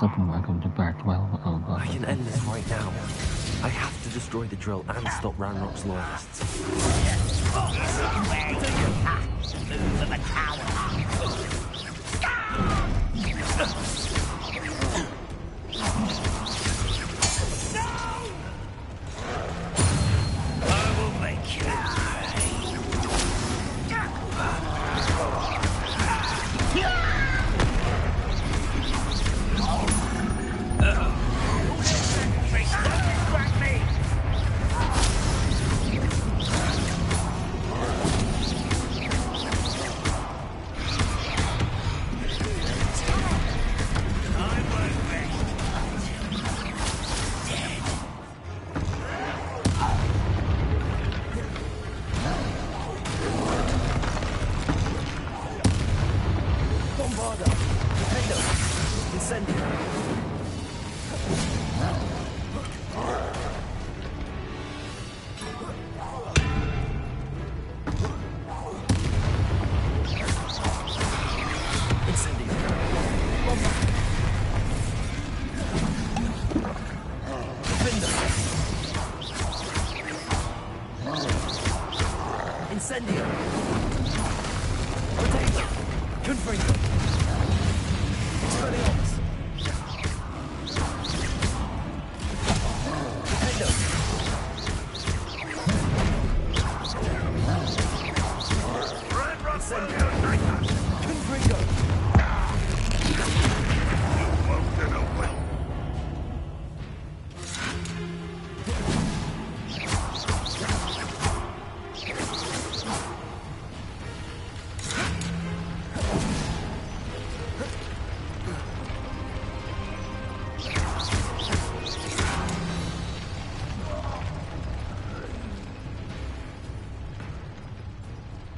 I can end this right now. I have to destroy the drill and stop Ranrock's loyalists. Where you have to move to the tower. I will make you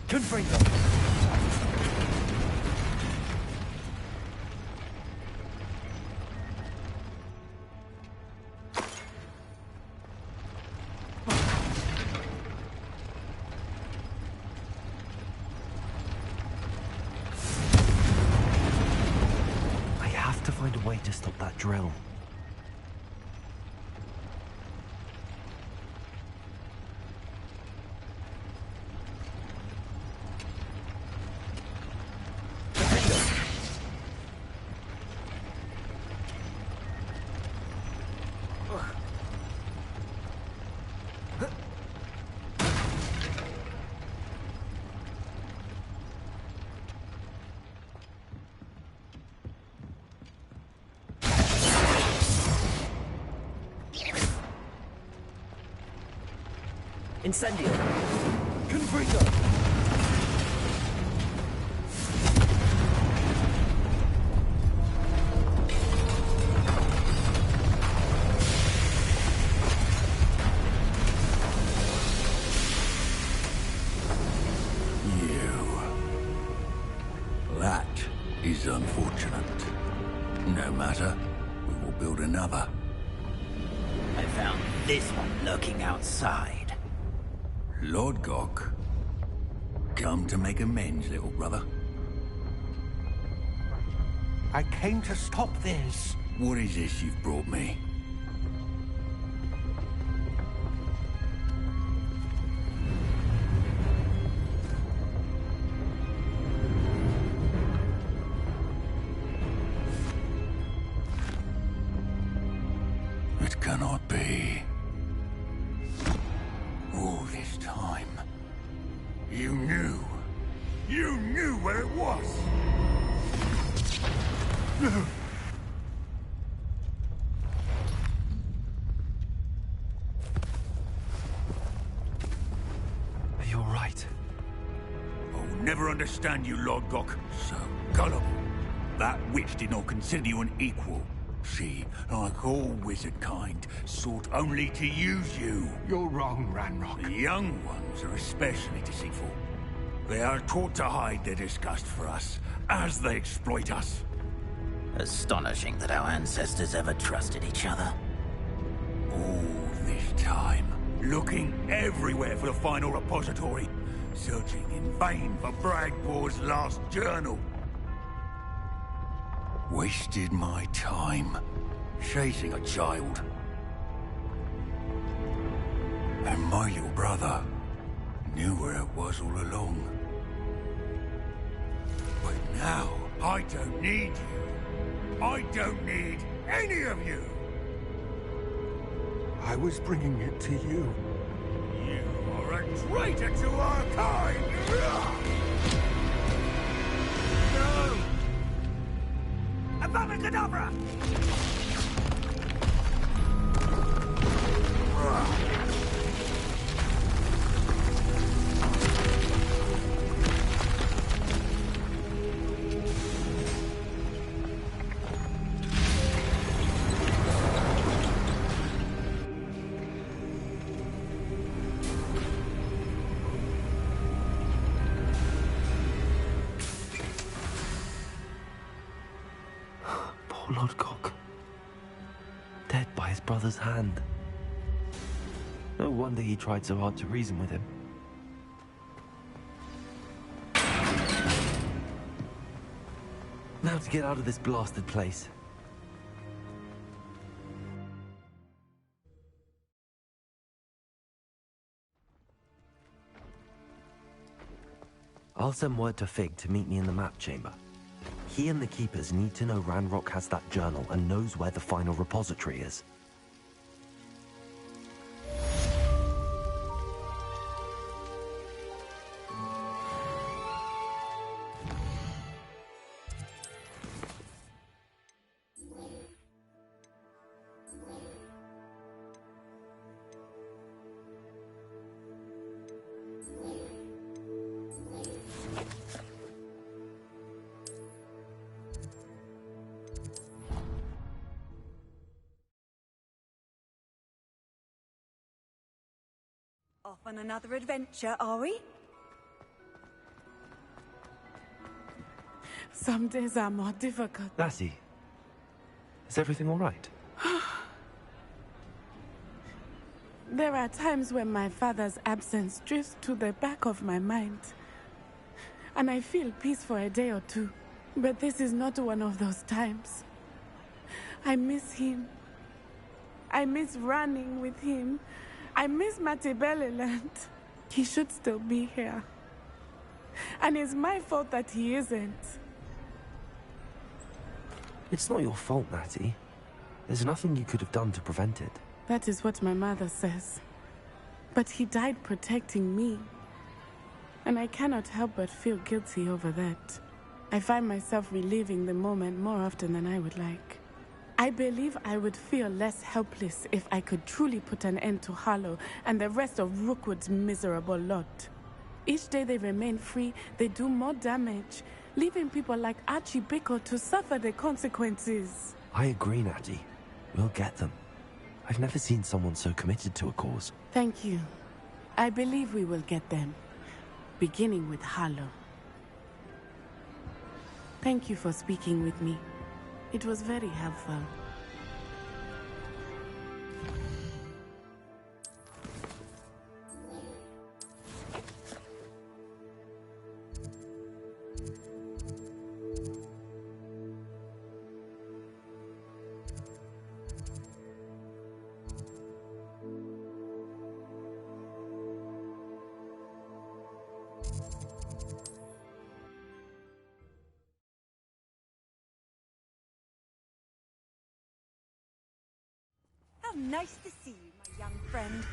Confringo! I have to find a way to stop that drill. Incendio! Confringo! That is unfortunate. No matter, we will build another. I found this one lurking outside. Lord Gok, come to make amends, little brother. I came to stop this. What is this you've brought me? It cannot be. All this time, you knew. You knew where it was. Are you all right? I'll never understand you, Lord Gok. So gullible. That witch did not consider you an equal. She, like all wizard kind, sought only to use you. You're wrong, Ranrock. The young ones are especially deceitful. They are taught to hide their disgust for us, as they exploit us. Astonishing that our ancestors ever trusted each other. All this time, looking everywhere for the final repository, searching in vain for Bragbor's last journal. Wasted my time chasing a child. And my little brother knew where it was all along. But now, I don't need you. I don't need any of you. I was bringing it to you. You are a traitor to our kind! No! Abacadabra! Poor Lodgok. Dead by his brother's hand. No wonder he tried so hard to reason with him. Now to get out of this blasted place. I'll send word to Fig to meet me in the map chamber. He and the Keepers need to know Ranrock has that journal and knows where the final repository is. Off on another adventure, are we? Some days are more difficult. Lassie, is everything all right? There are times when my father's absence drifts to the back of my mind. And I feel peace for a day or two. But this is not one of those times. I miss him. I miss running with him. I miss Matibeleland. He should still be here. And it's my fault that he isn't. It's not your fault, Natty. There's nothing you could have done to prevent it. That is what my mother says. But he died protecting me. And I cannot help but feel guilty over that. I find myself reliving the moment more often than I would like. I believe I would feel less helpless if I could truly put an end to Harlow and the rest of Rookwood's miserable lot. Each day they remain free, they do more damage, leaving people like Archie Bickle to suffer the consequences. I agree, Natty. We'll get them. I've never seen someone so committed to a cause. Thank you. I believe we will get them, beginning with Harlow. Thank you for speaking with me. It was very helpful. How nice to see you, my young friend.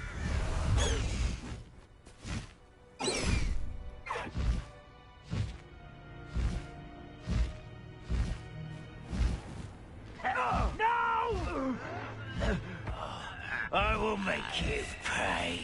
No! I will make you pay.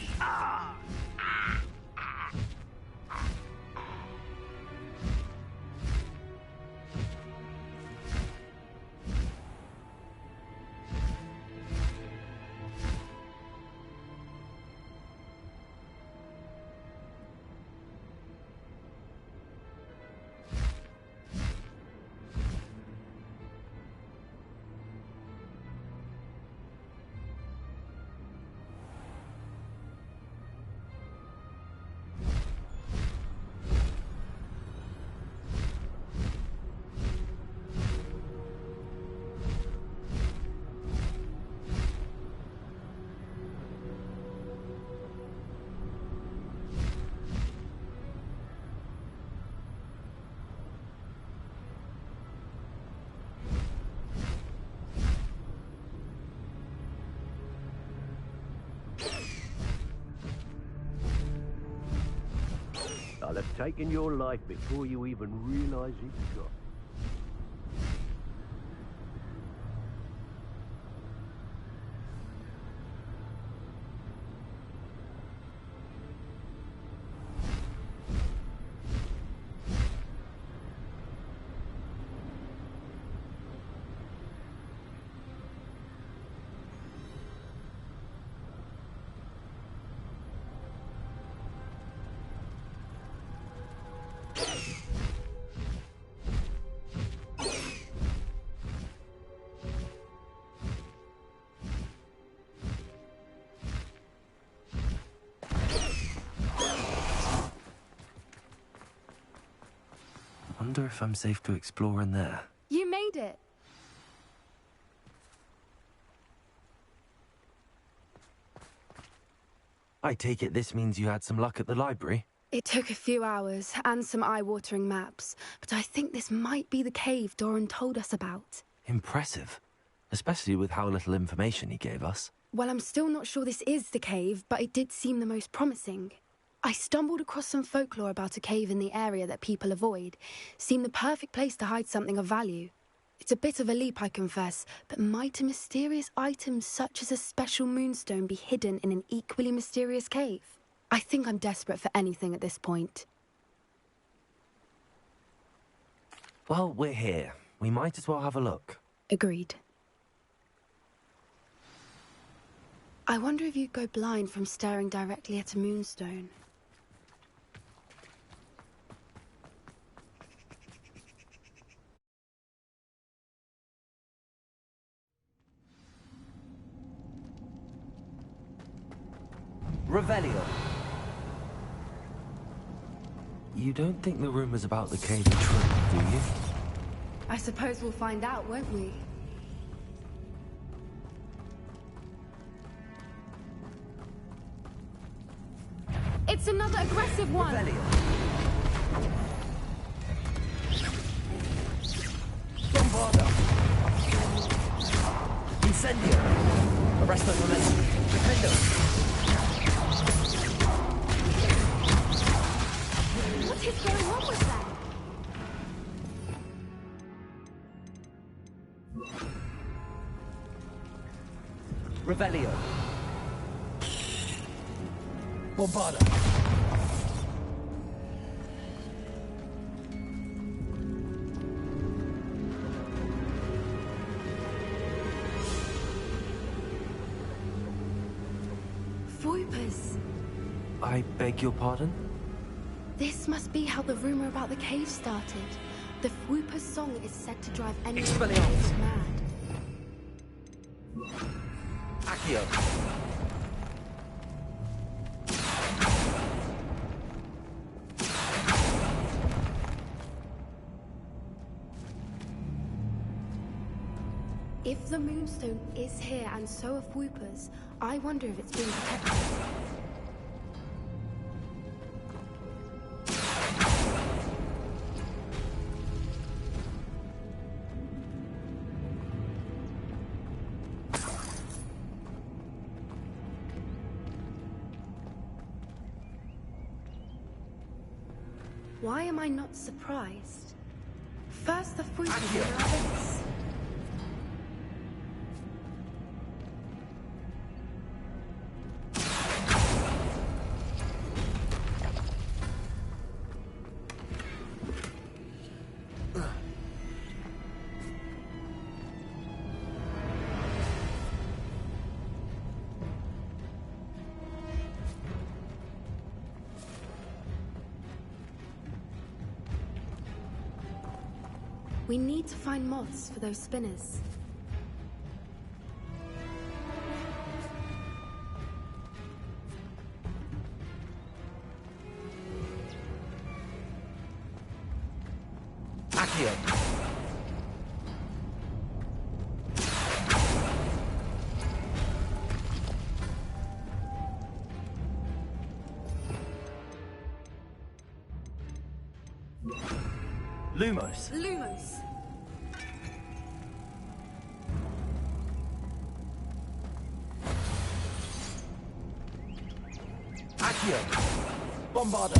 taking your life before you even realize it's gone. Wonder if I'm safe to explore in there. You made it. I take it this means you had some luck at the library? It took a few hours and some eye-watering maps, but I think this might be the cave Doran told us about. Impressive. Especially with how little information he gave us. Well, I'm still not sure this is the cave, but it did seem the most promising. I stumbled across some folklore about a cave in the area that people avoid. Seemed the perfect place to hide something of value. It's a bit of a leap, I confess, but might a mysterious item such as a special moonstone be hidden in an equally mysterious cave? I think I'm desperate for anything at this point. Well, we're here. We might as well have a look. Agreed. I wonder if you'd go blind from staring directly at a moonstone. Revelio. You don't think the rumors about the cave are true, do you? I suppose we'll find out, won't we? It's another aggressive one! Revelio. Bombarda. Incendio. Arresto momentum. Defendo. What is going on with that? Revelio. Bombarda. Voipers. I beg your pardon? This must be how the rumor about the cave started. The Whooper's song is said to drive anyone Expelliarmus. mad. Accio. If the moonstone is here and so are Whoopers, I wonder if it's being protected. Why am I not surprised? First the Whoopers, now this. We need to find moths for those spinners. Accio. Lumos. Lumos. Accio. Bombarda.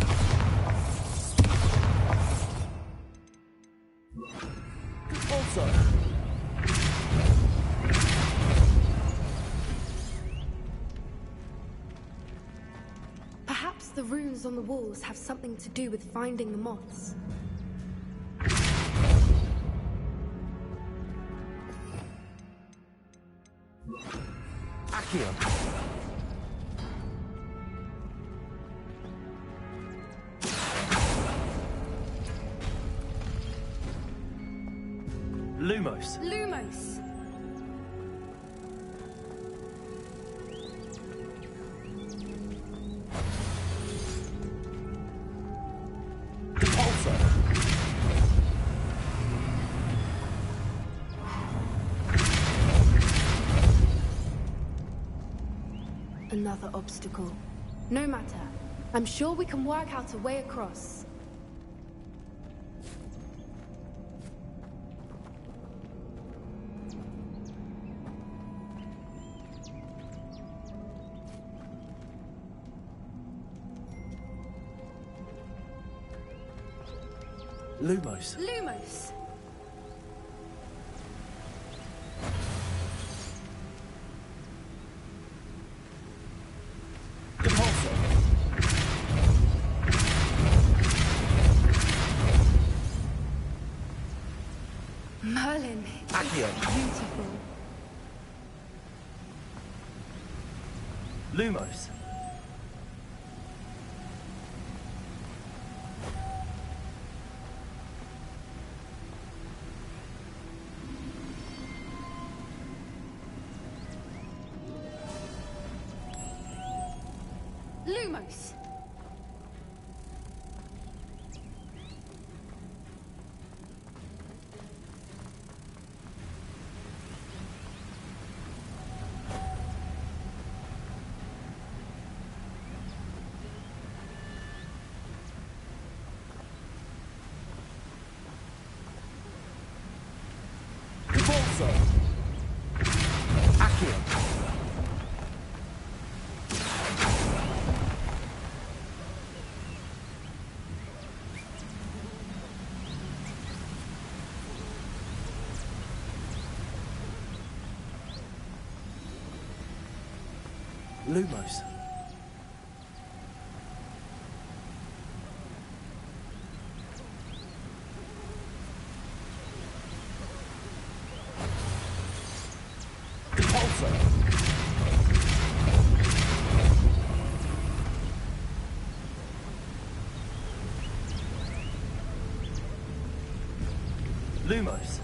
the runes on the walls have something to do with finding the moths. Accio. Lumos. Lumos! Another obstacle. No matter. I'm sure we can work out a way across. Lumos. Lumos! Merlin, Accio. beautiful. Lumos. Lumos! Accio. Lumos. Lumos.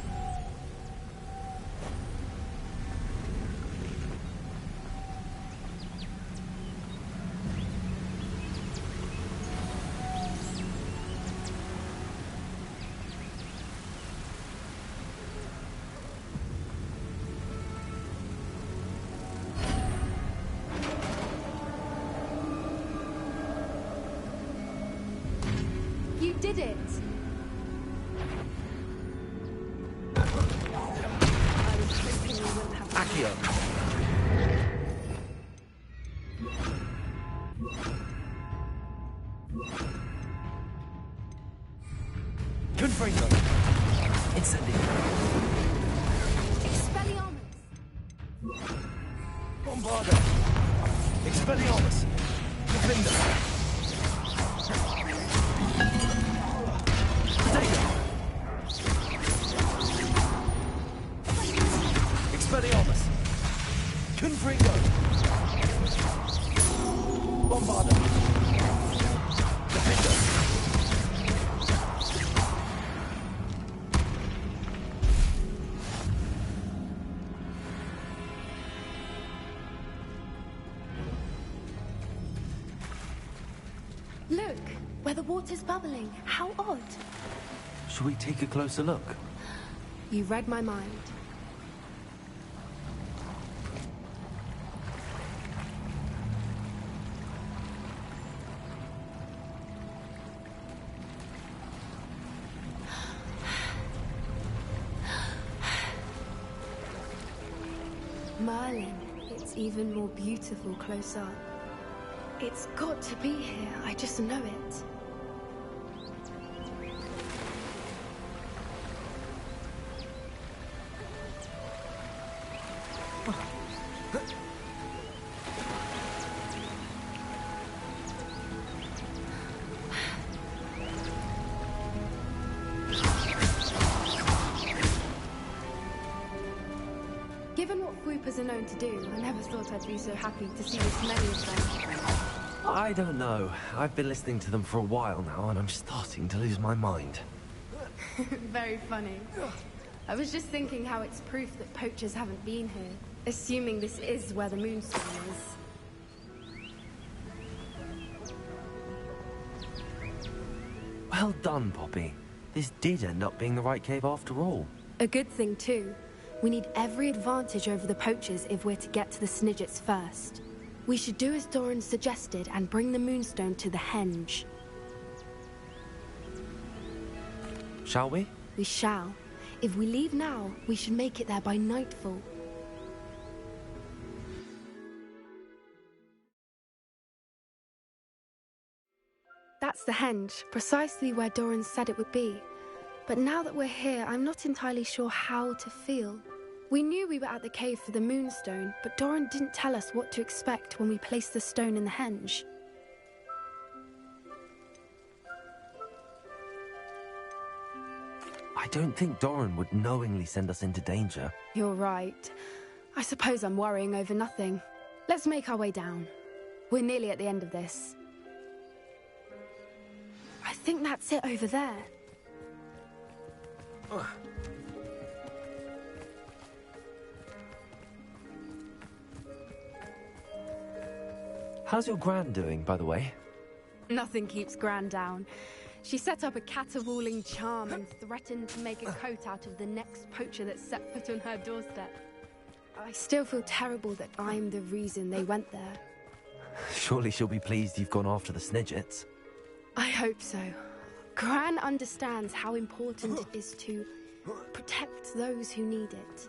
You did it! I was hoping you wouldn't have... Accio. Confringo. Incendio. Expelliarmus! Bombarda. Expelliarmus. Defender. Expelliarmus. Confringo. Bombarda. Defender. Look, where the water's bubbling. How odd. Should we take a closer look? You read my mind. Merlin, it's even more beautiful close up. It's got to be here, I just know it. Whoopers are known to do, I never thought I'd be so happy to see this many of them. I don't know. I've been listening to them for a while now, and I'm starting to lose my mind. Very funny. I was just thinking how it's proof that poachers haven't been here, assuming this is where the Moonstone is. Well done, Poppy. This did end up being the right cave after all. A good thing, too. We need every advantage over the poachers if we're to get to the Snidgets first. We should do as Doran suggested and bring the Moonstone to the Henge. Shall we? We shall. If we leave now, we should make it there by nightfall. That's the Henge, precisely where Doran said it would be. But now that we're here, I'm not entirely sure how to feel. We knew we were at the cave for the Moonstone, but Doran didn't tell us what to expect when we placed the stone in the henge. I don't think Doran would knowingly send us into danger. You're right. I suppose I'm worrying over nothing. Let's make our way down. We're nearly at the end of this. I think that's it over there. How's your Gran doing, by the way? Nothing keeps Gran down. She set up a caterwauling charm and threatened to make a coat out of the next poacher that set foot on her doorstep. I still feel terrible that I'm the reason they went there. Surely she'll be pleased you've gone after the Snidgets. I hope so. Gran understands how important it is to protect those who need it.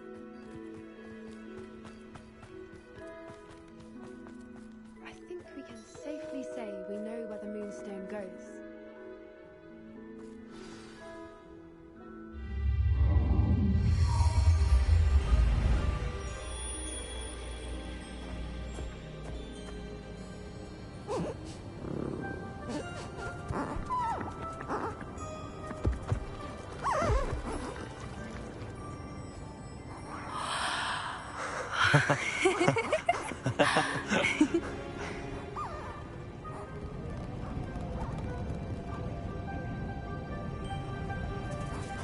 I think we can safely say we know where the Moonstone goes.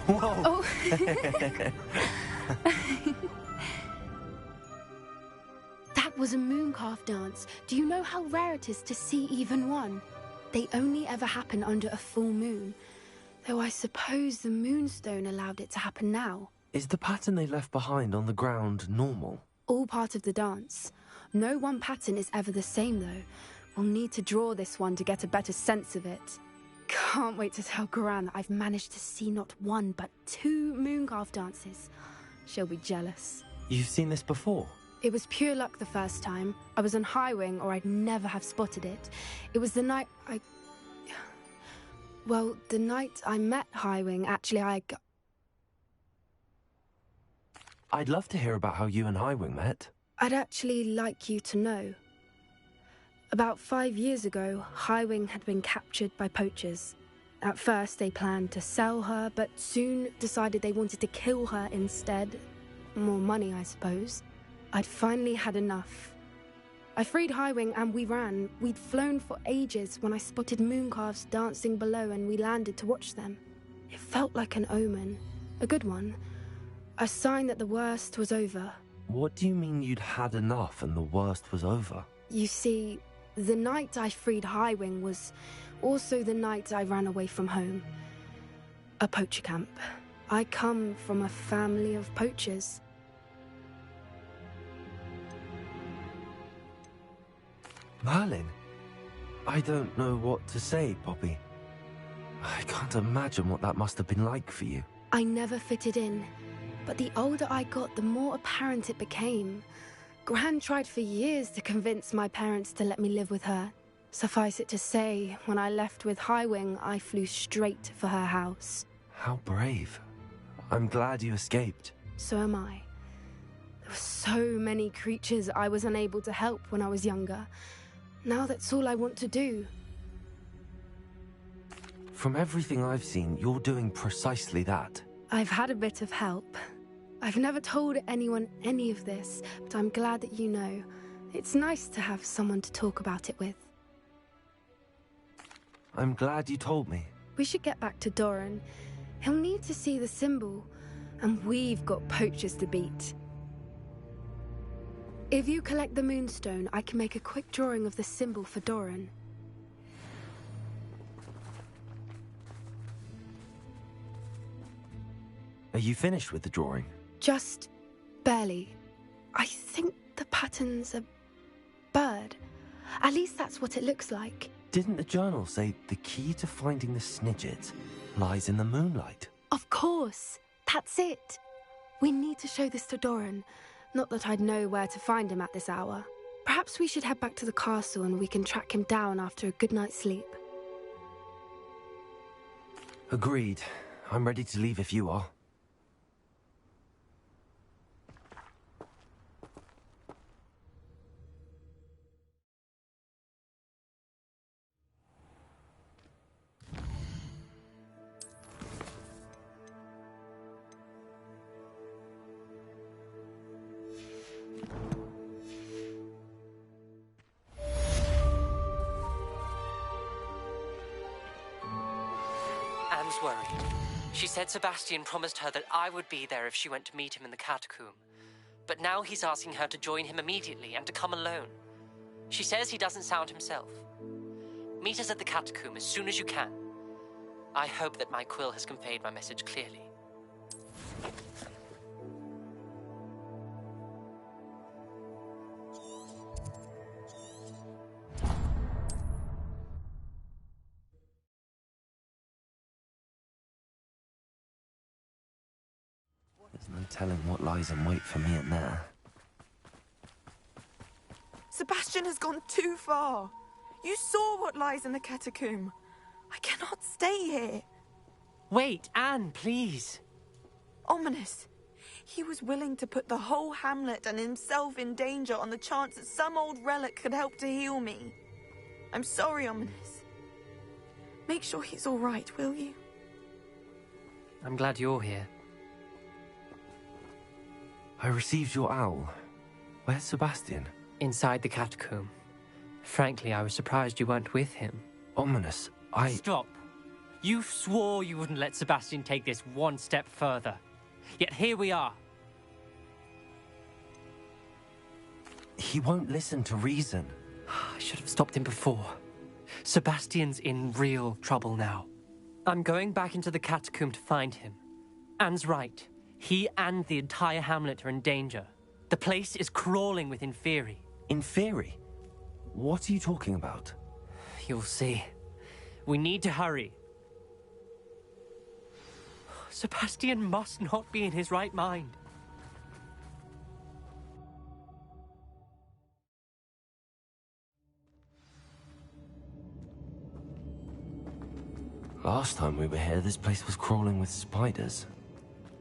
Whoa! Oh. That was a mooncalf dance. Do you know how rare it is to see even one? They only ever happen under a full moon. Though I suppose the Moonstone allowed it to happen now. Is the pattern they left behind on the ground normal? All part of the dance. No one pattern is ever the same, though. We'll need to draw this one to get a better sense of it. Can't wait to tell Gran that I've managed to see not one, but 2 mooncalf dances. She'll be jealous. You've seen this before? It was pure luck the first time. I was on Highwing, or I'd never have spotted it. It was the night Well, the night I met Highwing, actually, I'd love to hear about how you and Highwing met. I'd actually like you to know. About 5 years ago, Highwing had been captured by poachers. At first, they planned to sell her, but soon decided they wanted to kill her instead. More money, I suppose. I'd finally had enough. I freed Highwing and we ran. We'd flown for ages when I spotted mooncalves dancing below and we landed to watch them. It felt like an omen. A good one. A sign that the worst was over. What do you mean you'd had enough and the worst was over? You see, the night I freed Highwing was also the night I ran away from home. A poacher camp. I come from a family of poachers. Merlin? I don't know what to say, Poppy. I can't imagine what that must have been like for you. I never fitted in, but the older I got, the more apparent it became. Gran tried for years to convince my parents to let me live with her. Suffice it to say, when I left with Highwing, I flew straight for her house. How brave. I'm glad you escaped. So am I. There were so many creatures I was unable to help when I was younger. Now that's all I want to do. From everything I've seen, you're doing precisely that. I've had a bit of help. I've never told anyone any of this, but I'm glad that you know. It's nice to have someone to talk about it with. I'm glad you told me. We should get back to Doran. He'll need to see the symbol, and we've got poachers to beat. If you collect the moonstone, I can make a quick drawing of the symbol for Doran. Are you finished with the drawing? Just barely. I think the pattern's a bird. At least that's what it looks like. Didn't the journal say the key to finding the Snidget lies in the moonlight? Of course. That's it. We need to show this to Doran. Not that I'd know where to find him at this hour. Perhaps we should head back to the castle and we can track him down after a good night's sleep. Agreed. I'm ready to leave if you are. Anne's worried. She said Sebastian promised her that I would be there if she went to meet him in the catacomb. But now he's asking her to join him immediately and to come alone. She says he doesn't sound himself. Meet us at the catacomb as soon as you can. I hope that my quill has conveyed my message clearly. There's no telling what lies in wait for me in there. Sebastian has gone too far. You saw what lies in the catacomb. I cannot stay here. Wait, Anne, please. Ominous. He was willing to put the whole hamlet and himself in danger on the chance that some old relic could help to heal me. I'm sorry, Ominous. Make sure he's all right, will you? I'm glad you're here. I received your owl. Where's Sebastian? Inside the catacomb. Frankly, I was surprised you weren't with him. Ominous, Stop. You swore you wouldn't let Sebastian take this one step further. Yet here we are. He won't listen to reason. I should have stopped him before. Sebastian's in real trouble now. I'm going back into the catacomb to find him. Anne's right. He and the entire hamlet are in danger. The place is crawling with Inferi. Inferi? What are you talking about? You'll see. We need to hurry. Sebastian must not be in his right mind. Last time we were here, this place was crawling with spiders.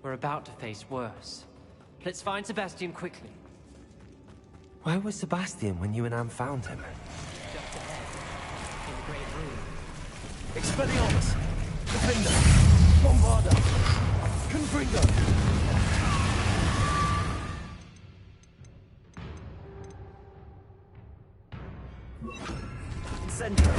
We're about to face worse. Let's find Sebastian quickly. Where was Sebastian when you and Anne found him? Just ahead, in the great room. Expelliarmus! Defender! Bombarda! Confringo! Incendio!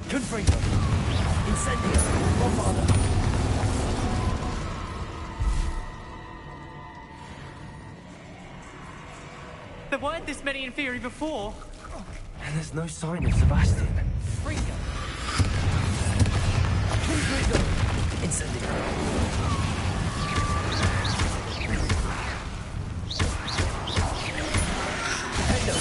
Confringo! Incendio! Bombarda! There weren't this many Inferi before. And there's no sign of Sebastian. Confringo! Confringo! Incendio! Hendo!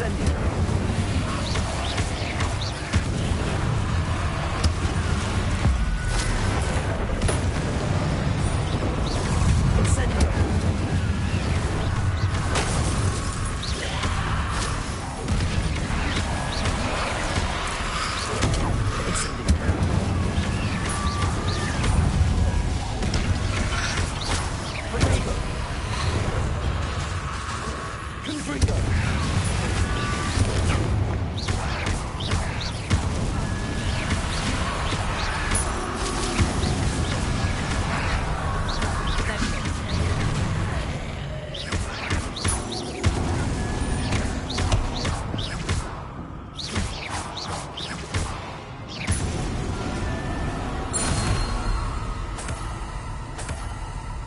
Incendio!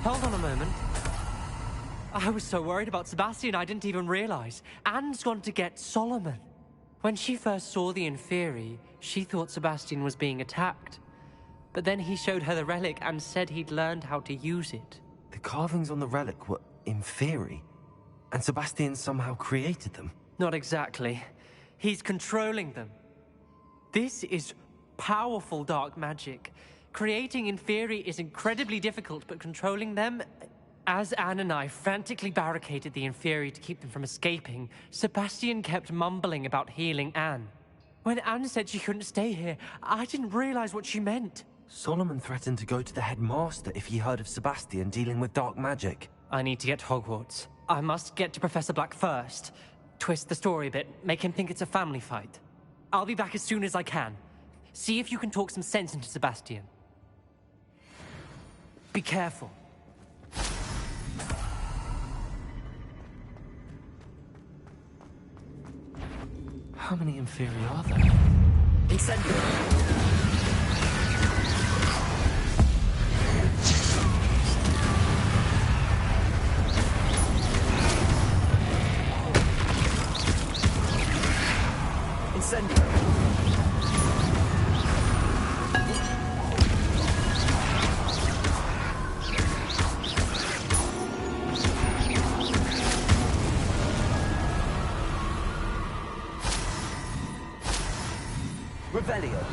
Hold on a moment. I was so worried about Sebastian I didn't even realize. Anne's gone to get Solomon. When she first saw the Inferi, she thought Sebastian was being attacked. But then he showed her the relic and said he'd learned how to use it. The carvings on the relic were Inferi, and Sebastian somehow created them. Not exactly. He's controlling them. This is powerful dark magic. Creating Inferi is incredibly difficult, but controlling them... As Anne and I frantically barricaded the Inferi to keep them from escaping, Sebastian kept mumbling about healing Anne. When Anne said she couldn't stay here, I didn't realize what she meant. Solomon threatened to go to the headmaster if he heard of Sebastian dealing with dark magic. I need to get to Hogwarts. I must get to Professor Black first. Twist the story a bit, make him think it's a family fight. I'll be back as soon as I can. See if you can talk some sense into Sebastian. Be careful. How many Inferi are there? Incendio! Revelio.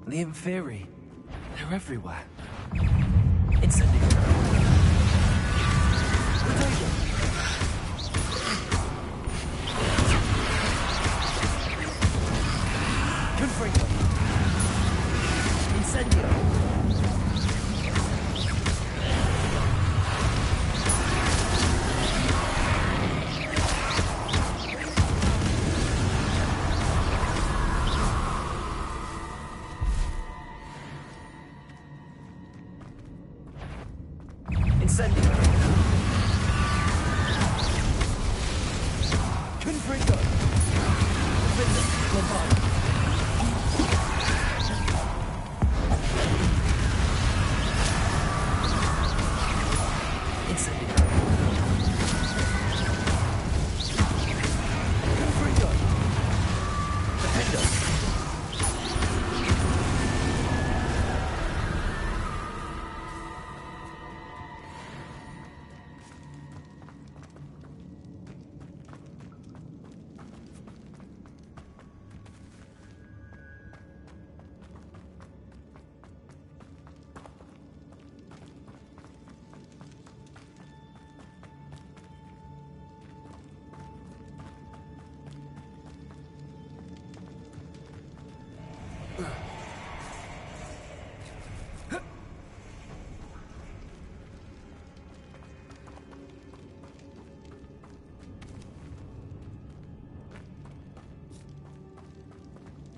The Inferi. They're everywhere. Incendio. Confringo. Incendio.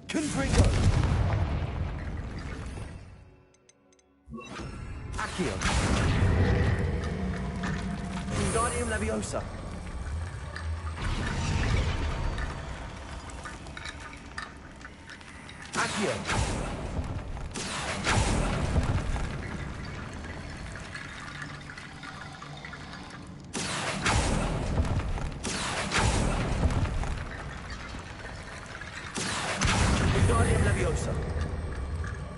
Confringo. Accio. Wingardium Leviosa. Accio! Wingardium Leviosa! Accio!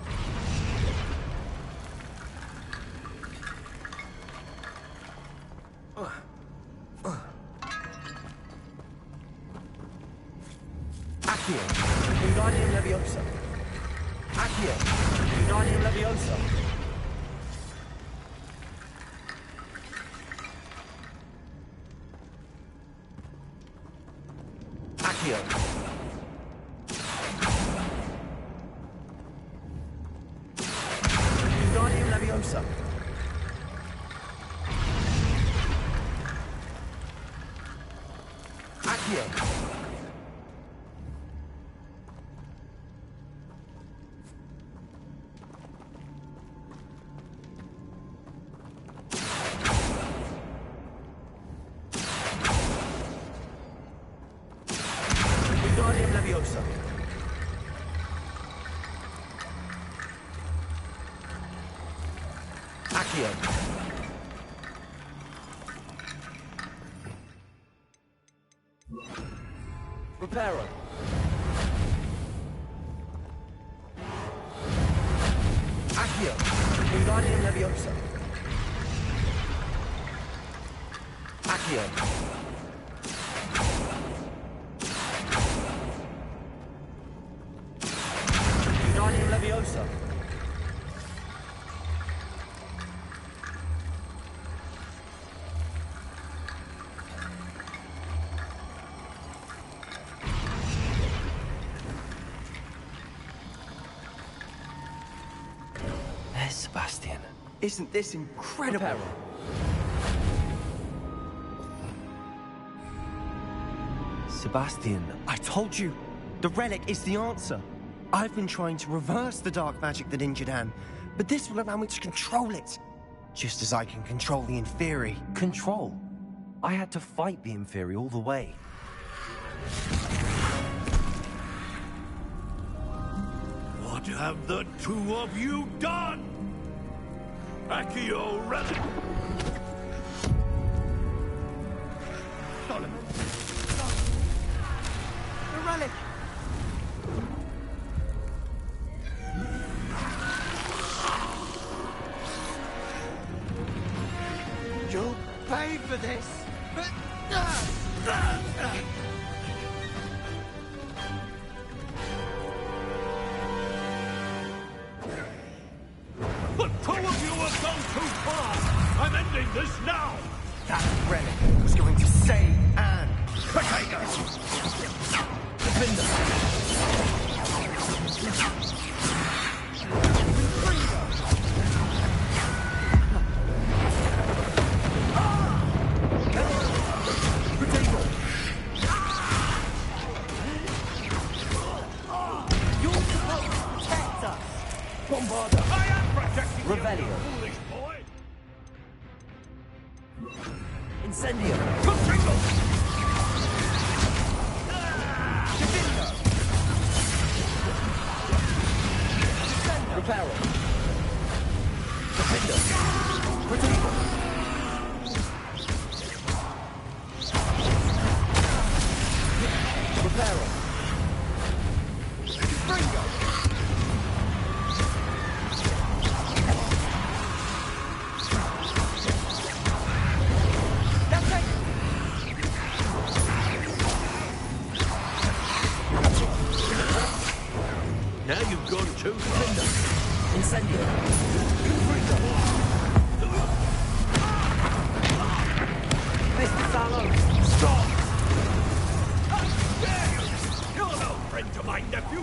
Wingardium Leviosa! Accio! Wingardium Leviosa! Accio! Wingardium Leviosa! Accio! Wingardium Leviosa! Accio! Reparo! Accio! Wingardium Leviosa! Accio! Wingardium Leviosa! There's Sebastian. Isn't this incredible? Reparo. Sebastian. I told you, the relic is the answer. I've been trying to reverse the dark magic that injured Anne, but this will allow me to control it. Just as I can control the Inferi. Control? I had to fight the Inferi all the way. What have the two of you done? Accio Relic! Solomon! The relic! You'll pay for this! The two of you have gone too far! I'm ending this now! That relic was going to save Anne! Potatoes! You're supposed to protect us! Bombarda! I am protecting Revelio. you, foolish boy! Incendio! Potato! Reparo! Defender! Protego! Reparo! Bringo! Now you've gone too far. Incendio! Mr. Sallow! Stop! How dare you! You're no friend to my nephew!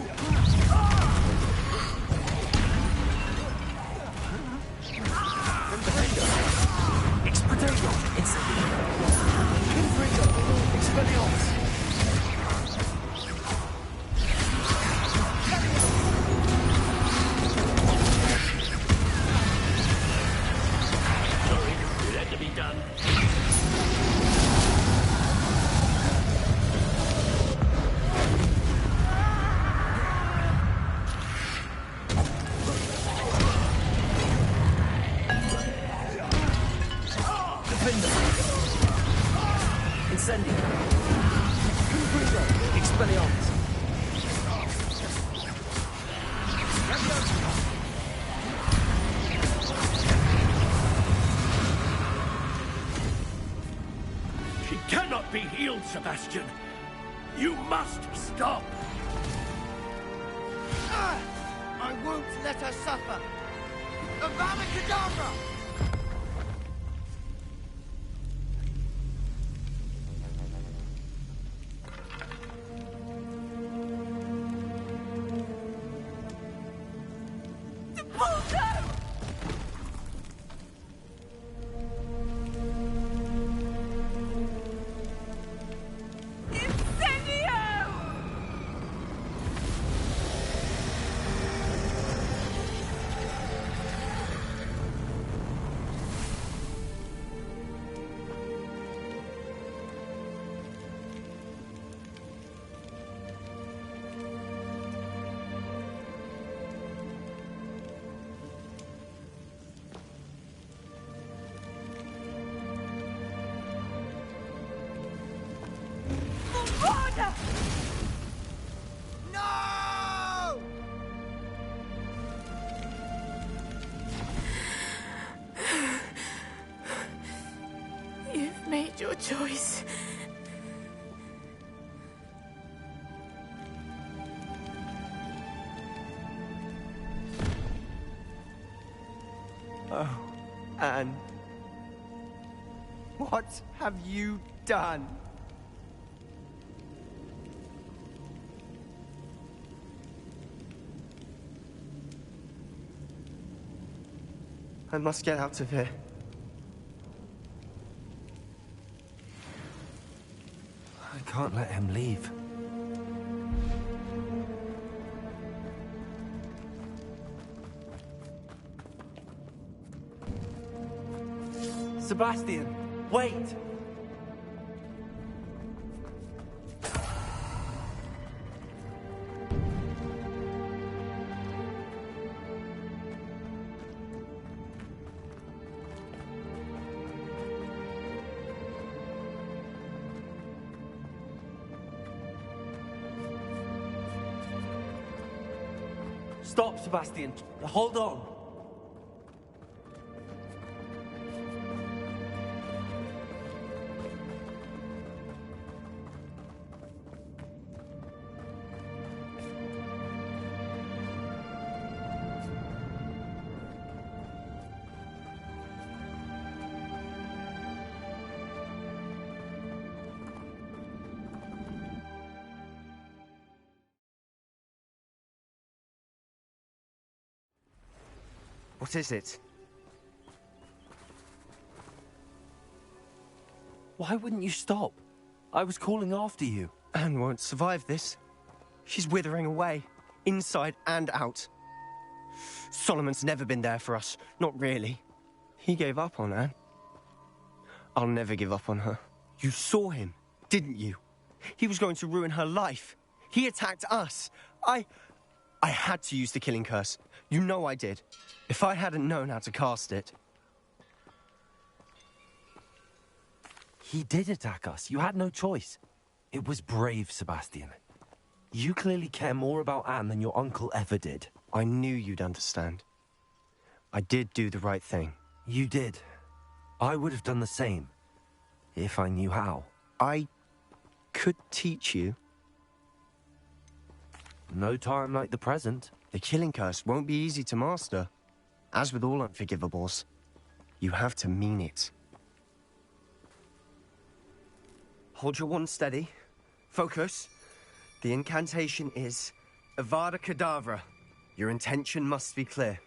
Expedito! Incendio! Infrigo! Expelliarmus! Sorry, it had to be done. Sebastian. You must stop! I won't let her suffer! Avada Kedavra! No! You've made your choice. Oh, Anne. What have you done? I must get out of here. I can't let him leave. Sebastian, wait! Stop, Sebastian. Hold on. What is it? Why wouldn't you stop? I was calling after you. Anne won't survive this. She's withering away, inside and out. Solomon's never been there for us, not really. He gave up on Anne. I'll never give up on her. You saw him, didn't you? He was going to ruin her life. He attacked us. I had to use the killing curse. You know I did. If I hadn't known how to cast it... He did attack us. You had no choice. It was brave, Sebastian. You clearly care more about Anne than your uncle ever did. I knew you'd understand. I did do the right thing. You did. I would have done the same, if I knew how. I could teach you. No time like the present. The killing curse won't be easy to master. As with all unforgivables, you have to mean it. Hold your wand steady. Focus. The incantation is Avada Kedavra. Your intention must be clear.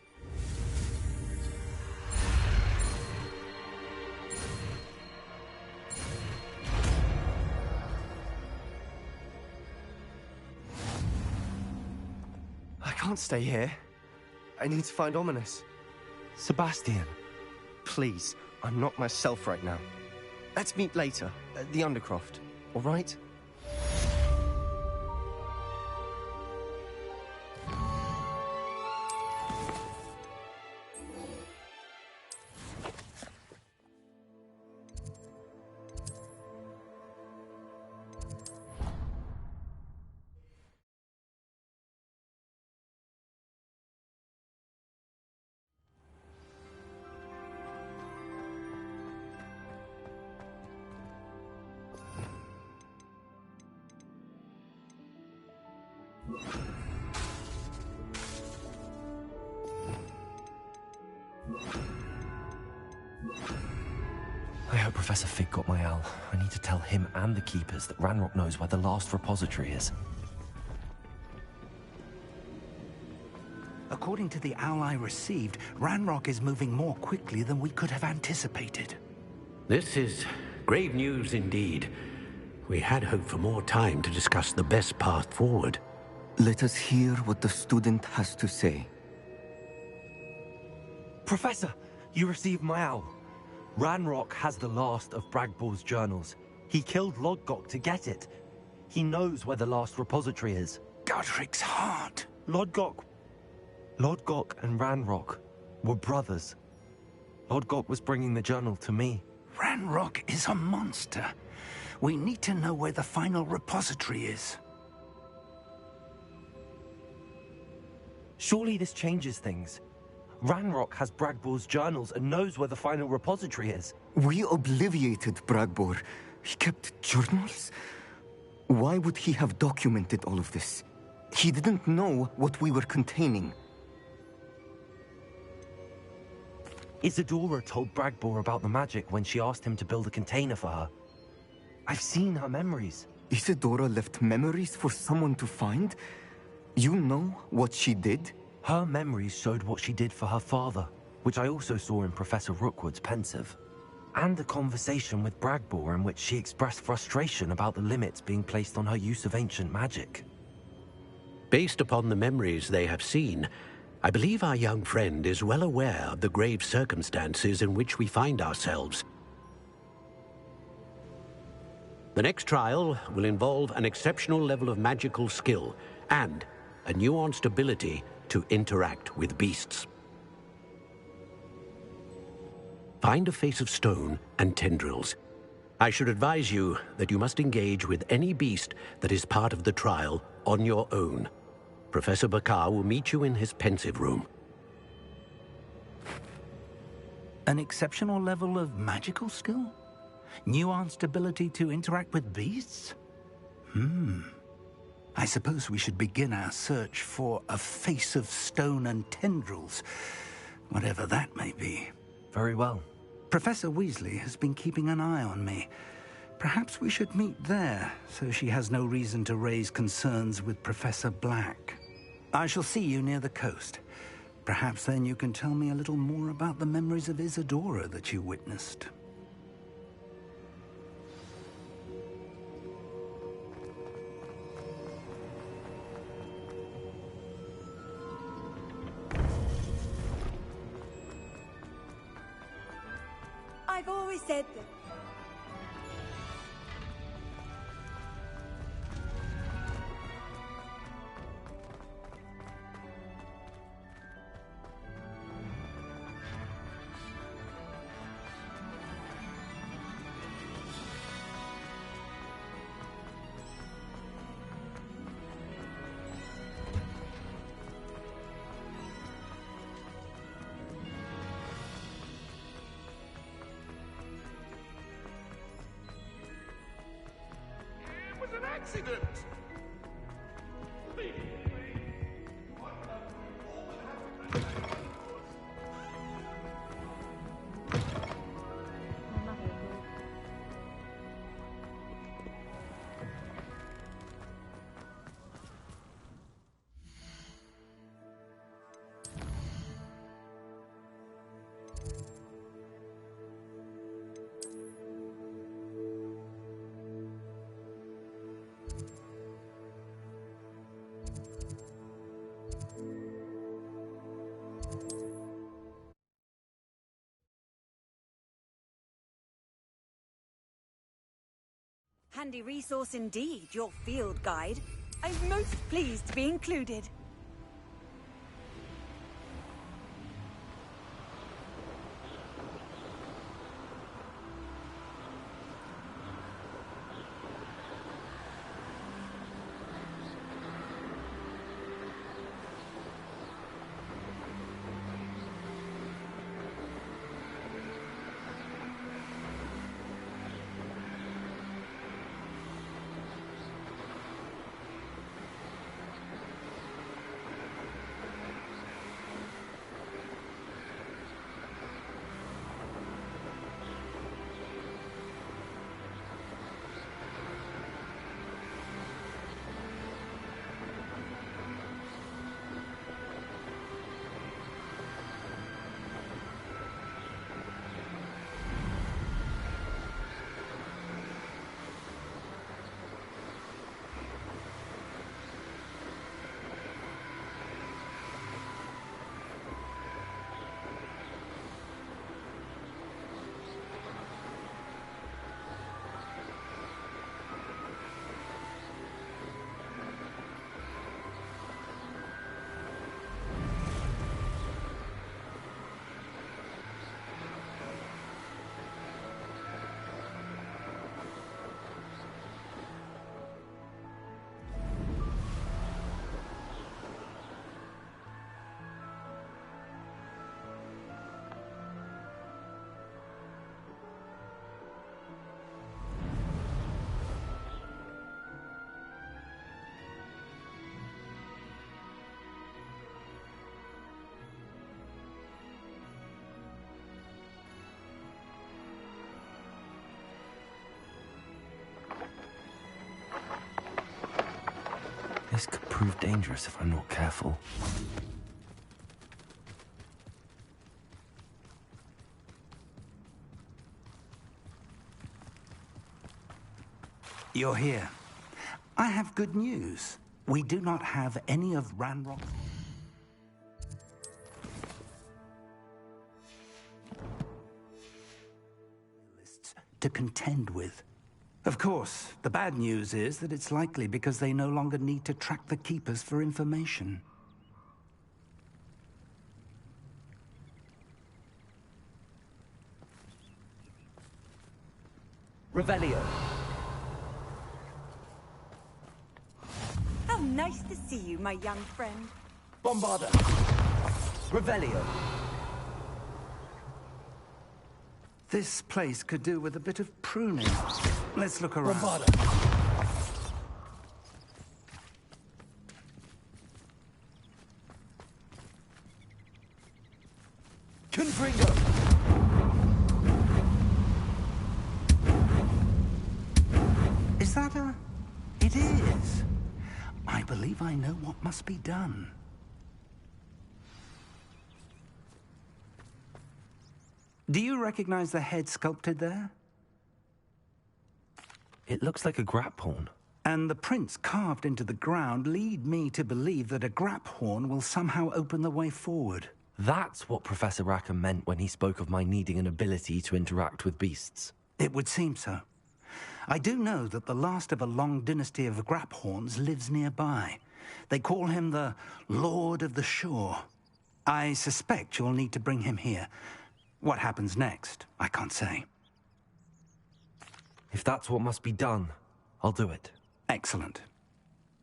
I can't stay here. I need to find Ominous. Sebastian. Please, I'm not myself right now. Let's meet later, at the Undercroft, all right? I hope Professor Fig got my owl. I need to tell him and the Keepers that Ranrock knows where the last repository is. According to the owl I received, Ranrock is moving more quickly than we could have anticipated. This is grave news indeed. We had hoped for more time to discuss the best path forward. Let us hear what the student has to say. Professor, you received my owl. Ranrock has the last of Bragbor's journals. He killed Lodgok to get it. He knows where the last repository is. Godric's heart. Lodgok and Ranrock were brothers. Lodgok was bringing the journal to me. Ranrock is a monster. We need to know where the final repository is. Surely this changes things. Ranrock has Bragbor's journals and knows where the final repository is. We obliviated Bragbor. He kept journals? Why would he have documented all of this? He didn't know what we were containing. Isadora told Bragbor about the magic when she asked him to build a container for her. I've seen her memories. Isadora left memories for someone to find? You know what she did? Her memories showed what she did for her father, which I also saw in Professor Rookwood's pensive. And a conversation with Bragbor in which she expressed frustration about the limits being placed on her use of ancient magic. Based upon the memories they have seen, I believe our young friend is well aware of the grave circumstances in which we find ourselves. The next trial will involve an exceptional level of magical skill and a nuanced ability to interact with beasts. Find a face of stone and tendrils. I should advise you that you must engage with any beast that is part of the trial on your own. Professor Bakar will meet you in his pensive room. An exceptional level of magical skill? Nuanced ability to interact with beasts? I suppose we should begin our search for a face of stone and tendrils, whatever that may be. Very well. Professor Weasley has been keeping an eye on me. Perhaps we should meet there, so she has no reason to raise concerns with Professor Black. I shall see you near the coast. Perhaps then you can tell me a little more about the memories of Isadora that you witnessed. I've always said that. Accident! Handy resource indeed, your field guide. I'm most pleased to be included. This could prove dangerous if I'm not careful. You're here. I have good news. We do not have any of Ranrock's lists to contend with. Of course, the bad news is that it's likely because they no longer need to track the Keepers for information. Revelio. How nice to see you, my young friend. Bombarda. Revelio. This place could do with a bit of pruning. Let's look around. Bombarda. Confringo. Is that a... It is. I believe I know what must be done. Do you recognize the head sculpted there? It looks like a grap horn. And the prints carved into the ground lead me to believe that a grap horn will somehow open the way forward. That's what Professor Rackham meant when he spoke of my needing an ability to interact with beasts. It would seem so. I do know that the last of a long dynasty of grap horns lives nearby. They call him the Lord of the Shore. I suspect you'll need to bring him here. What happens next, I can't say. If that's what must be done, I'll do it. Excellent.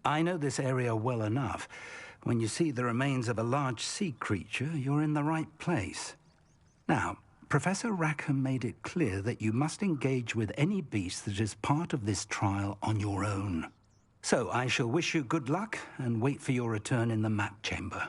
I know this area well enough. When you see the remains of a large sea creature, you're in the right place. Now, Professor Rackham made it clear that you must engage with any beast that is part of this trial on your own. So I shall wish you good luck and wait for your return in the map chamber.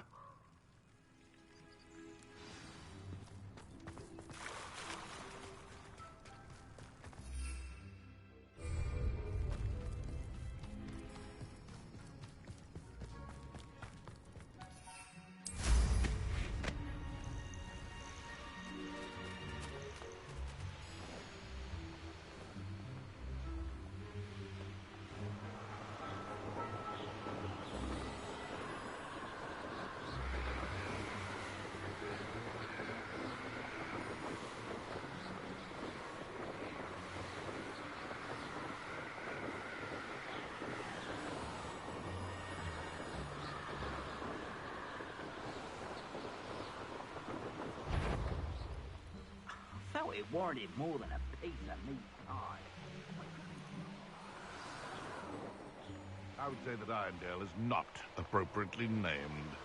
It warranted more than a piece of meat pie. I would say that Irondale is not appropriately named.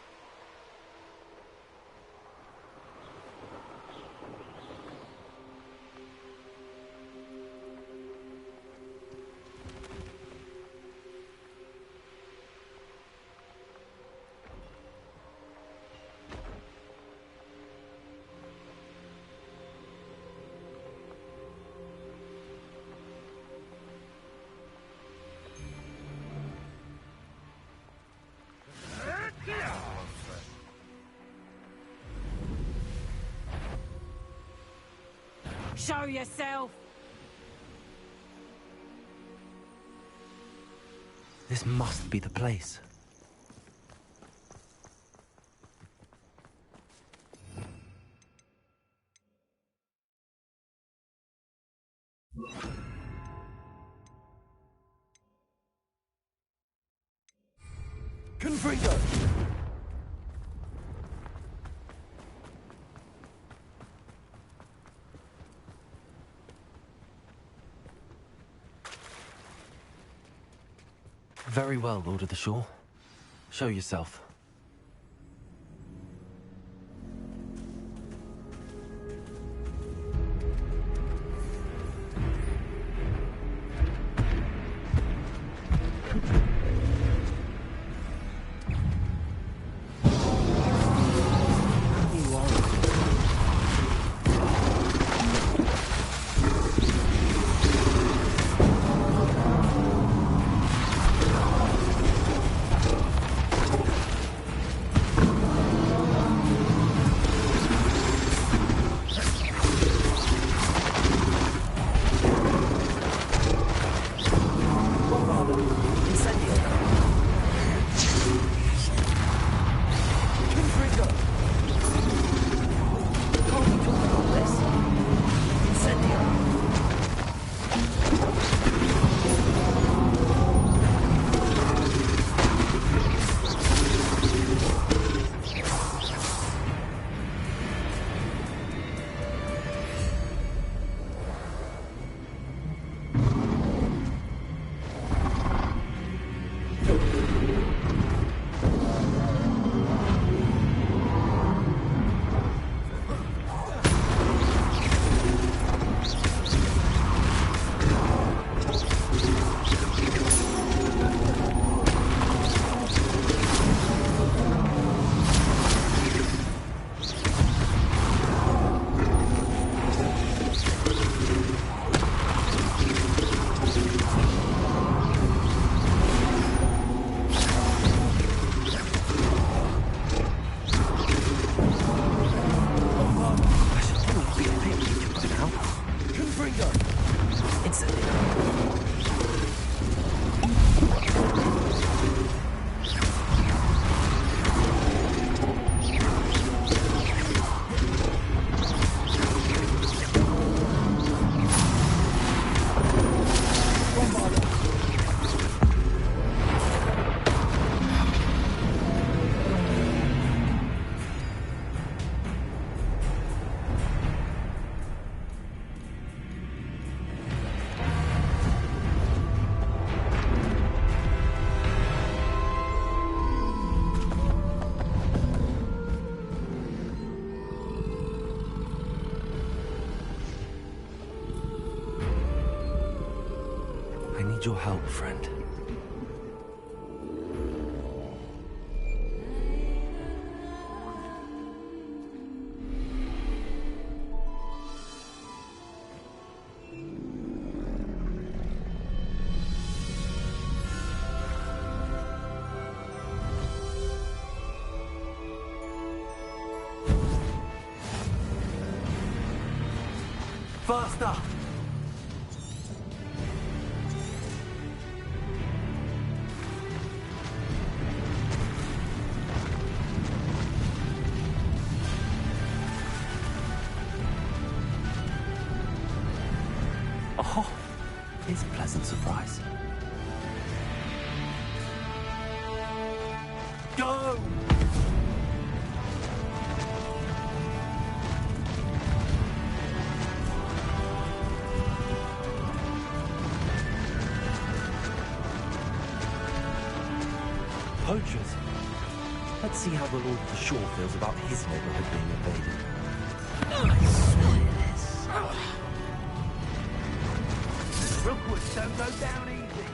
Show yourself! This must be the place. Confringo! Very well, Lord of the Shore. Show yourself. need your help, friend. Faster! Oh, it's a pleasant surprise. Go! Poachers. Let's see how the Lord of the Shore feels about his neighborhood being invaded. Rookwoods don't go down easy.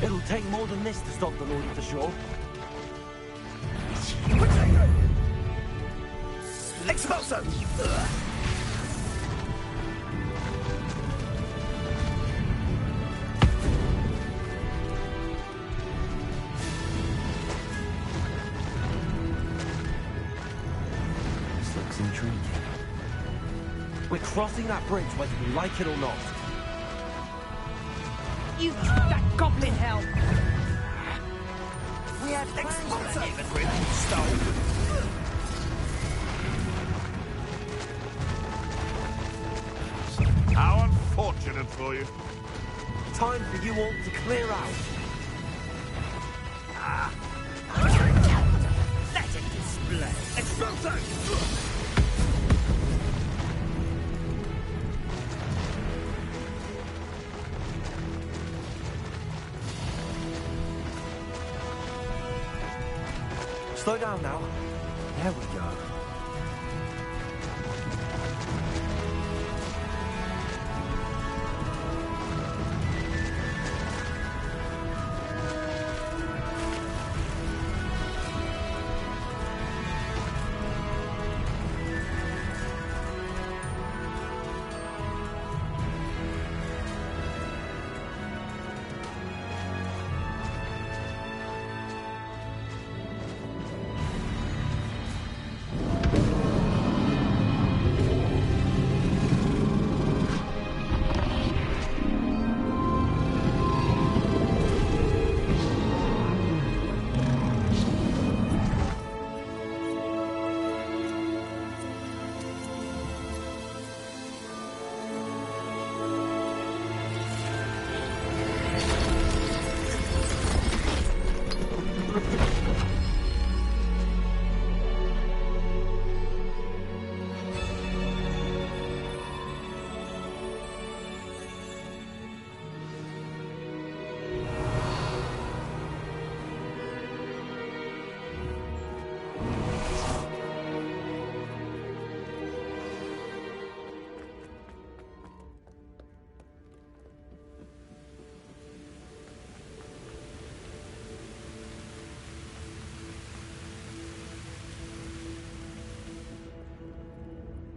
It'll take more than this to stop the Lord of the Shore. Expulso! This looks intriguing. We're crossing that bridge whether we like it or not. You that goblin hell! We had Expulso! Even really stole. How unfortunate for you. Time for you all to clear out. Let it display. Expulso! Slow down now. There we go.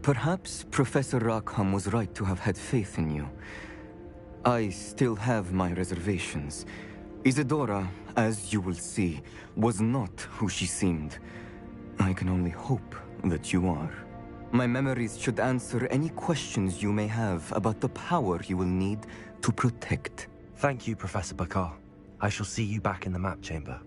Perhaps Professor Rackham was right to have had faith in you. I still have my reservations. Isadora, as you will see, was not who she seemed. I can only hope that you are. My memories should answer any questions you may have about the power you will need to protect. Thank you, Professor Bakar. I shall see you back in the map chamber.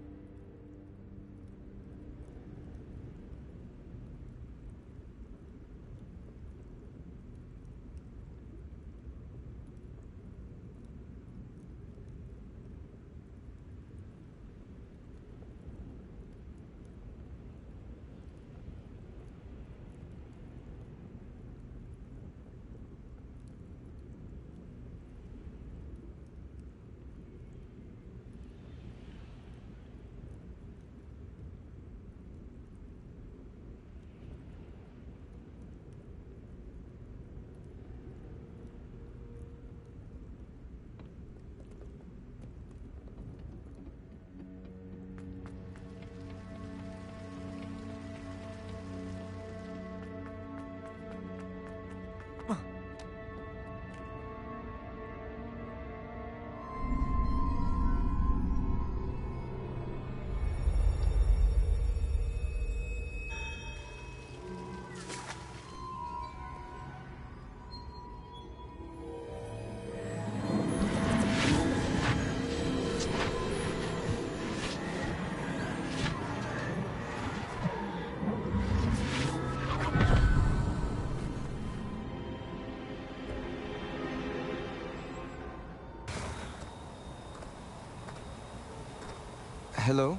Hello?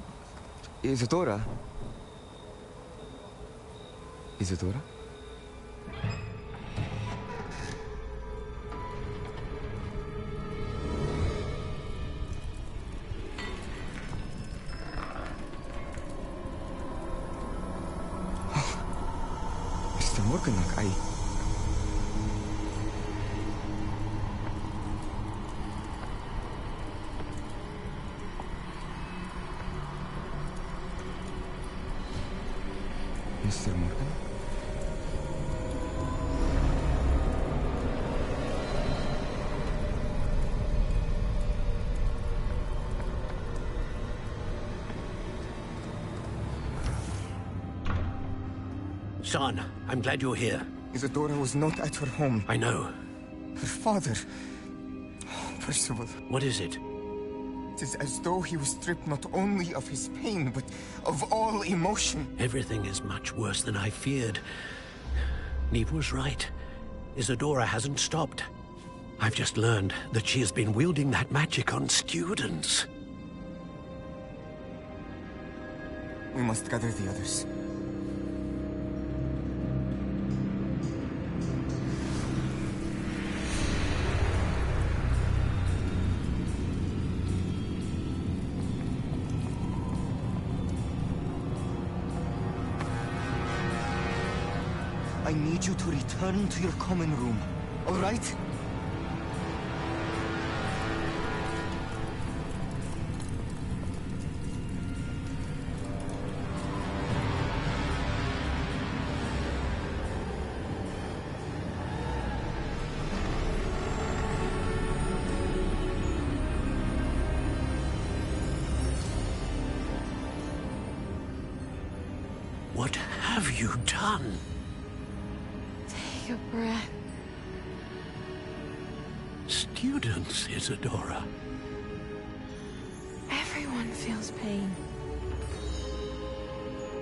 Isadora? Isadora? Mr. Morganach, Mr. Morgan? Son, I'm glad you're here. Isadora was not at her home. I know. Her father... Percival. What is it? It is as though he was stripped not only of his pain, but of all emotion. Everything is much worse than I feared. Neve was right. Isadora hasn't stopped. I've just learned that she has been wielding that magic on students. We must gather the others. I need you to return to your common room, all right? What have you done? Take a breath. Students, Isadora. Everyone feels pain.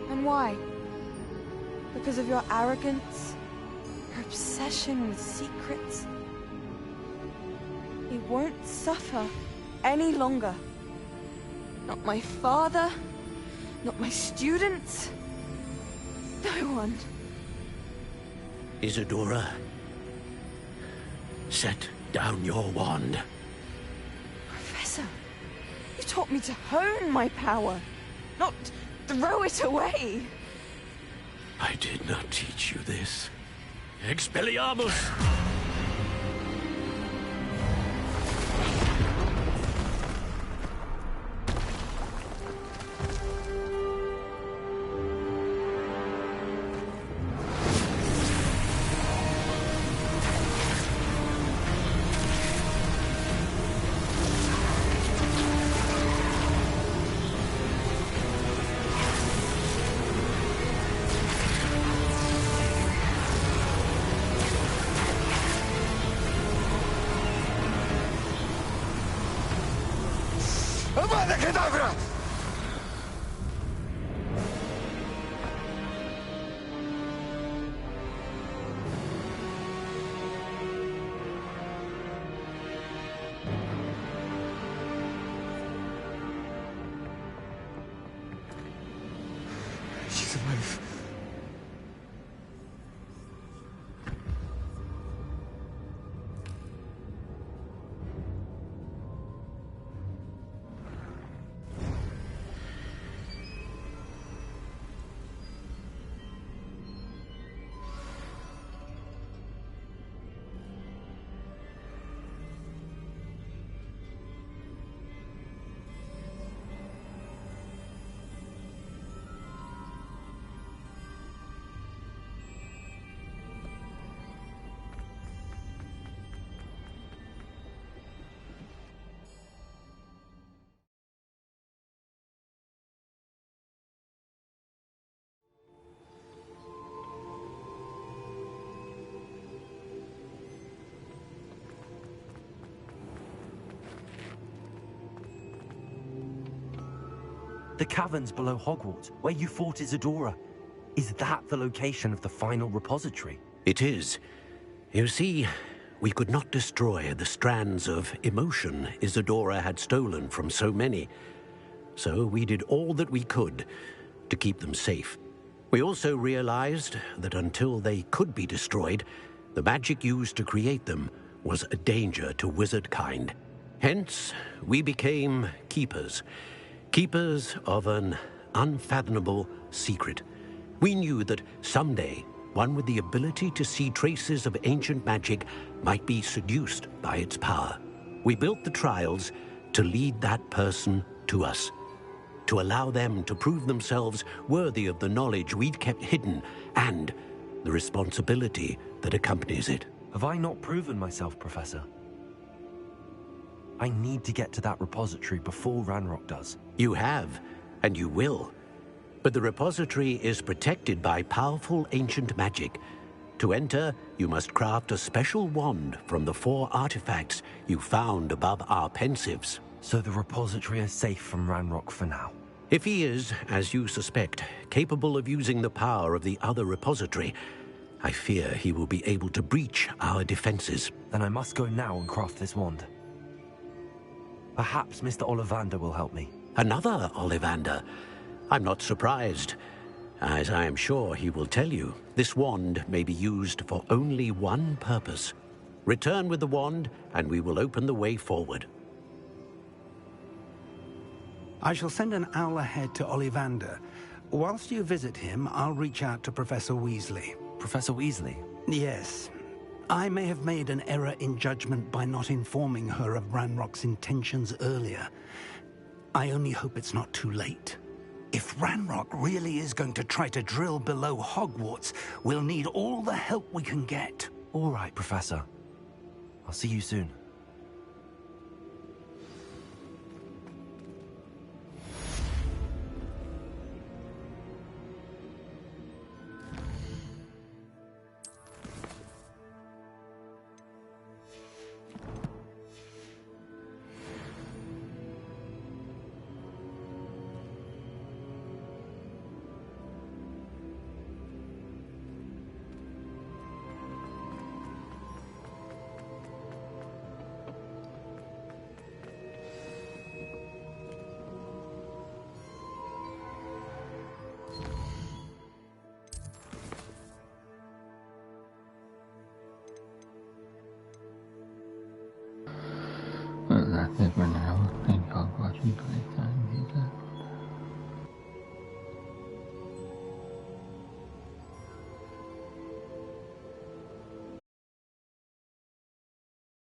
And why? Because of your arrogance? Your obsession with secrets? He won't suffer any longer. Not my father, not my students, no one. Isadora, set down your wand. Professor, you taught me to hone my power, not throw it away. I did not teach you this. Expelliarmus! Avada Kedavra! She's alive. The caverns below Hogwarts, where you fought Isadora. Is that the location of the final repository? It is. You see, we could not destroy the strands of emotion Isadora had stolen from so many. so we did all that we could to keep them safe. We also realized that until they could be destroyed, the magic used to create them was a danger to wizard kind. Hence, we became keepers. Keepers of an unfathomable secret. We knew that someday, one with the ability to see traces of ancient magic might be seduced by its power. We built the trials to lead that person to us, to allow them to prove themselves worthy of the knowledge we'd kept hidden and the responsibility that accompanies it. Have I not proven myself, Professor? I need to get to that repository before Ranrock does. You have, and you will. But the repository is protected by powerful ancient magic. To enter, you must craft a special wand from the 4 artifacts you found above our pensives. So the repository is safe from Ranrock for now? If he is, as you suspect, capable of using the power of the other repository, I fear he will be able to breach our defenses. Then I must go now and craft this wand. Perhaps Mr. Ollivander will help me. Another Ollivander? I'm not surprised. As I am sure he will tell you, this wand may be used for only one purpose. Return with the wand, and we will open the way forward. I shall send an owl ahead to Ollivander. Whilst you visit him, I'll reach out to Professor Weasley. Professor Weasley? Yes. I may have made an error in judgment by not informing her of Ranrock's intentions earlier. I only hope it's not too late. If Ranrock really is going to try to drill below Hogwarts, we'll need all the help we can get. All right, Professor. I'll see you soon.